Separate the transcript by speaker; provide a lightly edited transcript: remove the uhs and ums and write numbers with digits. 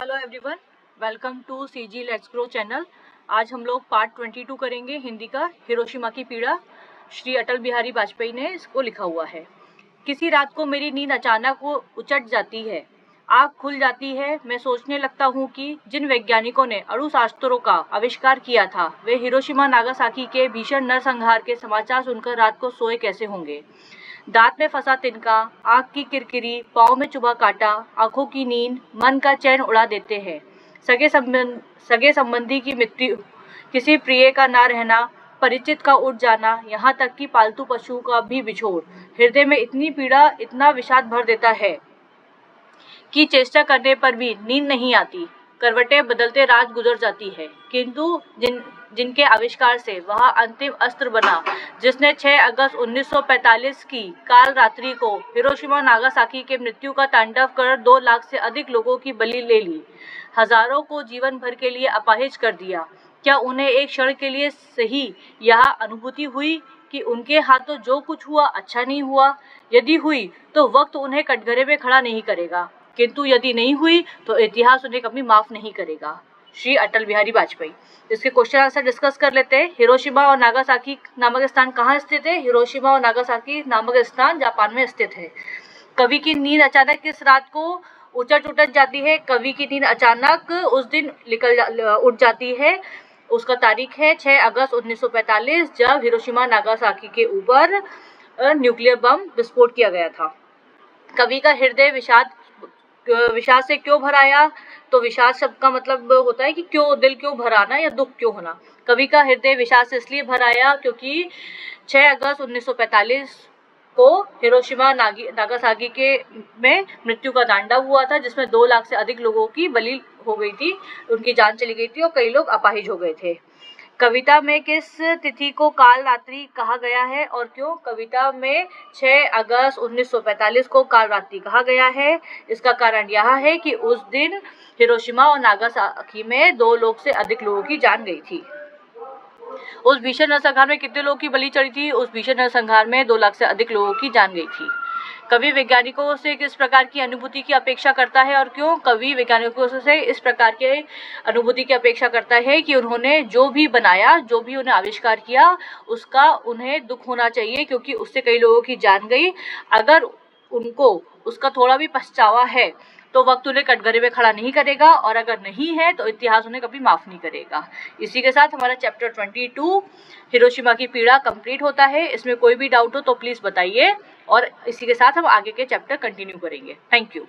Speaker 1: Hello everyone, welcome to CG let's grow channel. आज हम लोग पार्ट 22 करेंगे हिंदी का। हिरोशिमा की पीड़ा, श्री अटल बिहारी वाजपेयी ने इसको लिखा हुआ है। किसी रात को मेरी नींद अचानक उचट जाती है, आँख खुल जाती है। मैं सोचने लगता हूँ कि जिन वैज्ञानिकों ने अणुशास्त्रों का आविष्कार किया था वे हिरोशिमा नागासाकी के भीषण नरसंहार के समाचार सुनकर रात को सोए कैसे होंगे। दांत में फंसा तिनका, आँख की किरकिरी, पाँव में चुभा कांटा, आंखों की नींद मन का चैन उड़ा देते हैं। सगे संबंधी की मृत्यु, किसी प्रिय का ना रहना, परिचित का उठ जाना, यहाँ तक कि पालतू पशु का भी बिछोड़ हृदय में इतनी पीड़ा, इतना विषाद भर देता है कि चेष्टा करने पर भी नींद नहीं आती। करवटें बदलते रात गुजर जाती है, किंतु जिनके आविष्कार से वह अंतिम अस्त्र बना, जिसने 6 अगस्त 1945 की काल रात्रि को हिरोशिमा नागासाकी के मृत्यु का तांडव कर 2 लाख से अधिक लोगों की बलि ले ली, हजारों को जीवन भर के लिए अपाहिज कर दिया। क्या उन्हें एक क्षण के लिए सही यह अनुभूति हुई कि उनके हाथों जो कुछ हुआ अच्छा नहीं हुआ? यदि हुई तो वक्त उन्हें कटघरे में खड़ा नहीं करेगा, किंतु यदि नहीं हुई तो इतिहास उन्हें कभी माफ नहीं करेगा। श्री अटल बिहारी वाजपेयी। इसके क्वेश्चन आंसर डिस्कस कर लेते हैं। हिरोशिमा और नागासाकी नामक स्थान कहाँ स्थित है? हिरोशिमा और नागासाकी नामक स्थान जापान में स्थित है। कवि की नींद अचानक किस रात को उचट जाती है? कवि की नींद अचानक उस दिन उठ जाती है। उसका तारीख है 6 अगस्त 1945, जब हिरोशिमा नागासाकी के ऊपर न्यूक्लियर बम विस्फोट किया गया था। कवि का हृदय विषाद से क्यों भर आया? तो विषाद शब्द का मतलब होता है कि क्यों, दिल क्यों भर आना या दुख क्यों होना। कवि का हृदय विषाद से इसलिए भर आया क्योंकि 6 अगस्त 1945 को हिरोशिमा नागासाकी के में मृत्यु का तांडव हुआ था, जिसमें 2 लाख से अधिक लोगों की बलि हो गई थी, उनकी जान चली गई थी और कई लोग अपाहिज हो गए थे। कविता में किस तिथि को काल रात्रि कहा गया है और क्यों? कविता में 6 अगस्त 1945 को काल रात्रि कहा गया है। इसका कारण यह है कि उस दिन हिरोशिमा और नागासाकी में 2 लाख से अधिक लोगों की जान गई थी। उस भीषण नरसंहार में कितने लोगों की बलि चढ़ी थी? उस भीषण नरसंहार में 2 लाख से अधिक लोगों की जान गई थी। कवि वैज्ञानिकों से किस प्रकार की अनुभूति की अपेक्षा करता है और क्यों? कवि वैज्ञानिकों से इस प्रकार के अनुभूति की अपेक्षा करता है कि उन्होंने जो भी बनाया, जो भी उन्हें आविष्कार किया, उसका उन्हें दुख होना चाहिए, क्योंकि उससे कई लोगों की जान गई। अगर उनको उसका थोड़ा भी पछतावा है तो वक्त उन्हें कटघरे में खड़ा नहीं करेगा, और अगर नहीं है तो इतिहास उन्हें कभी माफ नहीं करेगा। इसी के साथ हमारा चैप्टर 22 हिरोशिमा की पीड़ा कंप्लीट होता है। इसमें कोई भी डाउट हो तो प्लीज बताइए, और इसी के साथ हम आगे के चैप्टर कंटिन्यू करेंगे। Thank you.